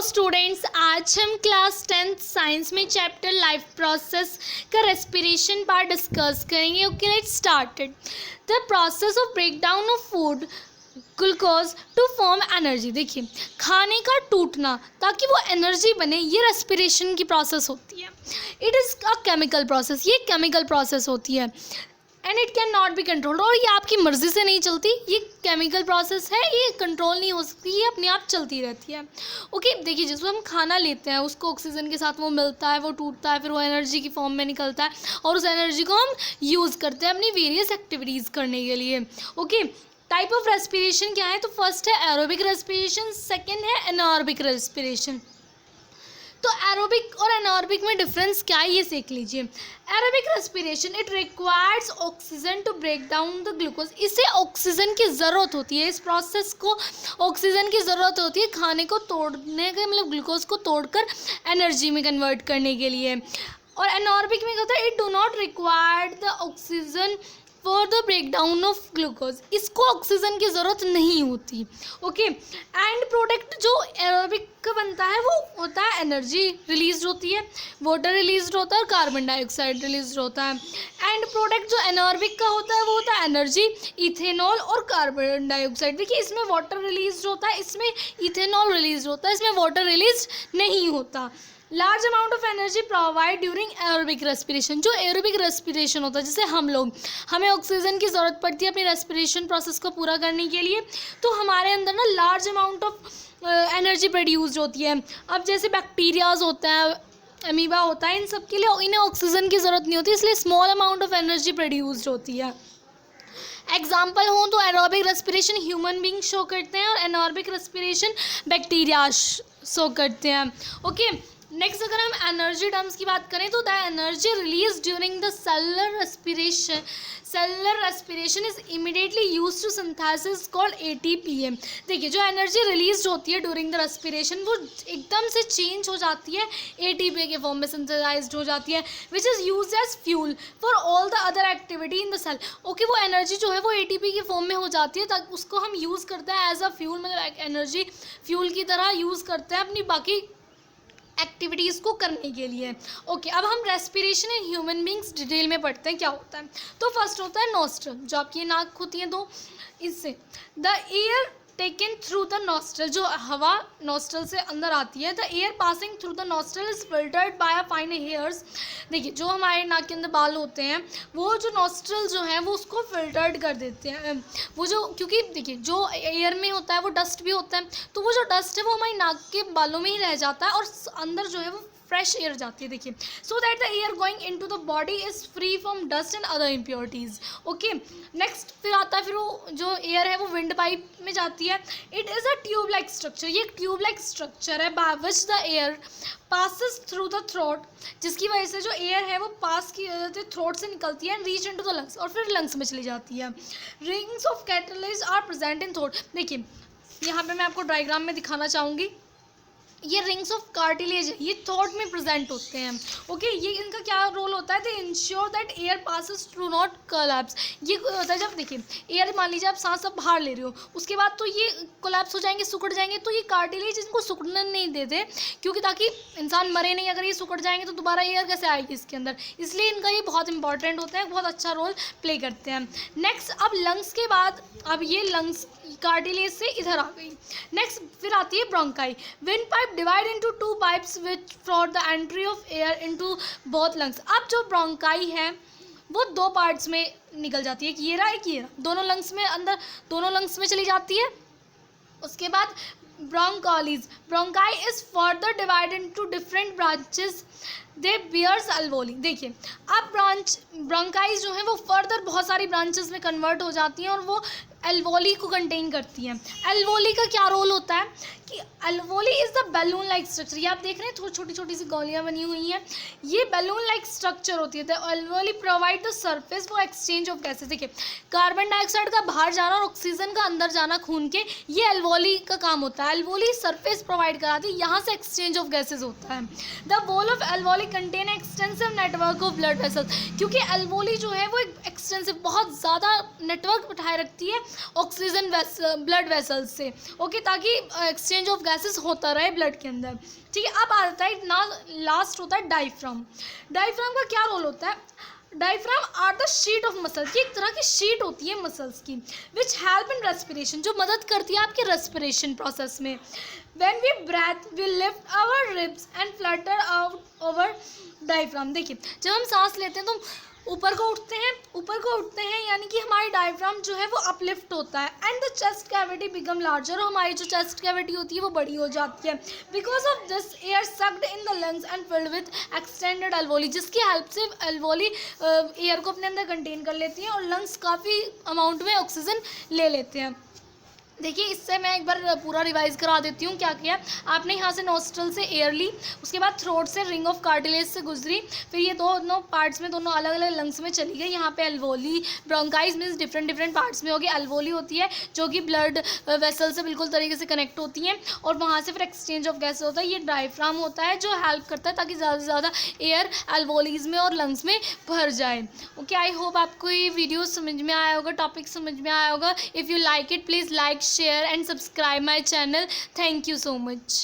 Students, आज हम class 10th science में चैप्टर लाइफ प्रोसेस का रेस्पिरेशन पार्ट डिस्कस करेंगे। Okay, let's started. The process of break down of food glucose to form energy. देखिए, खाने का टूटना ताकि वो एनर्जी बने, ये रेस्पिरेशन की प्रोसेस होती है। It is a chemical process, ये केमिकल प्रोसेस होती है and it can not be controlled. और ये आपकी मर्ज़ी से नहीं चलती, ये केमिकल प्रोसेस है, ये कंट्रोल नहीं हो सकती, ये अपने आप चलती रहती है। ओके, देखिए, जिसको हम खाना लेते हैं उसको ऑक्सीजन के साथ वो मिलता है, वो टूटता है, फिर वो एनर्जी की फॉर्म में निकलता है और उस एनर्जी को हम यूज़ करते हैं अपनी वेरियस एक्टिविटीज़ करने के लिए। ओके, टाइप ऑफ रेस्पिरेशन क्या है? तो फर्स्ट है एरोबिक रेस्पिरेशन, सेकेंड है एनारोबिक रेस्पिरेशन। तो एरोबिक और एनारोबिक में डिफरेंस क्या है ये सीख लीजिए। Aerobic respiration it requires oxygen to break down the glucose. इसे ऑक्सीजन की ज़रूरत होती है, इस प्रोसेस को ऑक्सीजन की ज़रूरत होती है खाने को तोड़ने के, मतलब ग्लूकोज को तोड़कर एनर्जी में कन्वर्ट करने के लिए। और एनारोबिक में क्या होता है? It do not required the oxygen for the break down of glucose. इसको ऑक्सीजन की ज़रूरत नहीं होती। ओके, एंड प्रोडक्ट जो एरोबिक का बनता है वो होता है एनर्जी रिलीज होती है, वाटर रिलीज होता है और कार्बन डाइऑक्साइड रिलीज होता है। एंड प्रोडक्ट जो एनारोबिक का होता है वो होता है एनर्जी, इथेनॉल और कार्बन डाइऑक्साइड। देखिए, इसमें वाटर रिलीज होता है, इसमें इथेनॉल रिलीज होता है, इसमें वाटर रिलीज नहीं होता। Large amount of energy provide during aerobic respiration. जो एरोबिक रेस्पिरेशन होता है, जैसे हमें ऑक्सीजन की ज़रूरत पड़ती है अपनी रेस्पिरेशन प्रोसेस को पूरा करने के लिए, तो हमारे अंदर ना large amount of energy produce होती है। अब जैसे बैक्टीरियाज होता है, अमीबा होता है, इन सब के लिए इन्हें ऑक्सीजन की ज़रूरत नहीं होती, इसलिए small amount of energy produced होती है। एग्जाम्पल हो तो aerobic respiration human being show करते हैं और एनारोबिक रेस्पिरेशन बैक्टीरिया शो करते हैं। ओके, नेक्स्ट अगर हम एनर्जी टर्म्स की बात करें तो the energy release during the cellular respiration is immediately use to synthesis called ATPA। देखिए, जो एनर्जी रिलीज होती है ड्यूरिंग द रेस्पिरेशन वो एकदम से चेंज हो जाती है, ATPA के फॉर्म में सिंथेसाइज्ड हो जाती है, which is use as fuel for all the other activity in the cell. Okay, वो एनर्जी जो है वो ATP के फॉर्म में हो जाती है, ताकि उसको हम यूज़ करते हैं एज अ फ्यूल, मतलब एनर्जी फ्यूल की तरह यूज़ करते हैं अपनी बाकी एक्टिविटीज़ को करने के लिए। ओके, अब हम respiration in human beings detail में पढ़ते हैं क्या होता है। तो फर्स्ट होता है नॉस्ट्रल, जो आपकी नाक होती है, तो इससे the air taken through the nostril, जो हवा नॉस्ट्रल से अंदर आती है, the air passing through the nostril is filtered by a fine hairs. देखिए, जो हमारे नाक के अंदर बाल होते हैं वो जो नॉस्ट्रल जो है वो उसको फिल्टर्ड कर देते हैं। वो जो, क्योंकि देखिए जो एयर में होता है वो डस्ट भी होता है, तो वो जो डस्ट है वो हमारी नाक के बालों में ही रह जाता है और अंदर जो है वो फ्रेश एयर जाती है। देखिए, so that the air going into the body is free from dust and other impurities. Okay, next फिर आता है, फिर वो जो एयर है वो विंड पाइप में जाती है। It is a tube like structure, ये एक ट्यूब लाइक स्ट्रक्चर है by which the air passes through the throat, जिसकी वजह से जो एयर है वो पास की थ्रोट से निकलती है and reach into the lungs, और फिर लंग्स में चली जाती है। Rings of cartilage are present in throat. देखिए, यहाँ पे मैं आपको डायग्राम में दिखाना चाहूँगी, ये रिंग्स ऑफ कार्टिलेज ये थ्रोट में प्रेजेंट होते हैं। ओके, ये इनका क्या रोल होता है? दे ensure that air passes through not collapse. ये होता है जब देखिए एयर, मान लीजिए आप सांस अब बाहर ले रहे हो, उसके बाद तो ये कोलैप्स हो जाएंगे, सिकुड़ जाएंगे, तो ये कार्टिलेज इनको सिकुड़ने नहीं देते, क्योंकि ताकि इंसान मरे नहीं। अगर ये सिकुड़ जाएंगे तो दोबारा एयर कैसे आएगी इसके अंदर, इसलिए इनका ये बहुत इंपॉर्टेंट होता है, बहुत अच्छा रोल प्ले करते हैं। नेक्स्ट, अब लंग्स के बाद, अब ये लंग्स कार्टिलेज से इधर आ गई। नेक्स्ट फिर आती है bronchi. Wind pipe divide into two pipes which for the entry of air into both lungs. अब जो ब्रोंकाई है वो दो पार्ट्स में निकल जाती है, एक ये रहा, एक ये रहा, दोनों लंग्स में अंदर, दोनों लंग्स में चली जाती है। उसके बाद bronchi is further divided into different branches they bears alveoli. देखिए, अब ब्रोंकाई जो है वो फर्दर बहुत सारी ब्रांचेस में कन्वर्ट हो जाती हैं और वो अल्वोली को कंटेन करती हैं। अल्वोली का क्या रोल होता है कि alveoli is the balloon like structure. ये आप देख रहे हैं थोड़ी छोटी छोटी सी गोलियां बनी हुई हैं, ये बैलून लाइक स्ट्रक्चर होती है। The alveoli provide the surface for exchange of gases. देखिए, कार्बन डाइऑक्साइड का बाहर जाना और ऑक्सीजन का अंदर जाना खून के, ये अल्वोली का काम होता है। अल्वोली सरफेस प्रोवाइड कराती है, यहाँ से एक्सचेंज ऑफ गैसेज होता है। The wall of alveoli contain extensive network of blood vessels, क्योंकि अल्वोली जो है वो एक एक्सटेंसिव बहुत ज़्यादा नेटवर्क उठाए रखती है ऑक्सीजन ब्लड वेसल्स से, ओके, ताकि एक्सचेंज ऑफ गैसेस होता रहे ब्लड के अंदर, ठीक है। अब आता है ना, लास्ट होता है डायफ्राम। डायफ्राम का क्या रोल होता है? Diaphragm are the sheet of muscles, ये एक तरह की शीट होती है मसल्स की, विच हेल्प इन रेस्पिरेशन, जो मदद करती है आपके रेस्पिरेशन प्रोसेस में। When we breathe we lift our ribs and flutter out over diaphragm. देखिए, जब हम सांस लेते हैं तो ऊपर को उठते हैं, यानी कि हमारी डायफ्राम जो है वो अपलिफ्ट होता है, and the chest cavity become larger, और हमारी जो चेस्ट कैविटी होती है वो बड़ी हो जाती है। Because of this air sucked in the lungs and filled with extended alveoli, जिसकी हेल्प से अल्वोली एयर को अपने अंदर कंटेन कर लेती हैं और लंग्स काफ़ी अमाउंट में ऑक्सीजन ले लेते हैं। देखिए, इससे मैं एक बार पूरा रिवाइज करा देती हूँ क्या किया। आपने यहाँ से नोस्ट्रल से एयर ली, उसके बाद थ्रोट से रिंग ऑफ कार्टिलेज से गुजरी, फिर ये दोनों पार्ट्स में, दोनों अलग अलग लंग्स में चली गई। यहाँ पे अल्वोली, ब्रोंकाइज मीन्स डिफरेंट पार्ट्स में होगी। अल्वोली होती है जो कि ब्लड वेसल से बिल्कुल तरीके से कनेक्ट होती हैं, और वहाँ से फिर एक्सचेंज ऑफ गैस होता है। ये डायफ्राम होता है जो हेल्प करता है ताकि ज़्यादा से ज़्यादा एयर अल्वोलीज में और लंग्स में भर जाए। ओके, आई होप आपको ये वीडियो समझ में आया होगा, टॉपिक समझ में आया होगा। If you like it, please like, share and subscribe my channel. Thank you so much.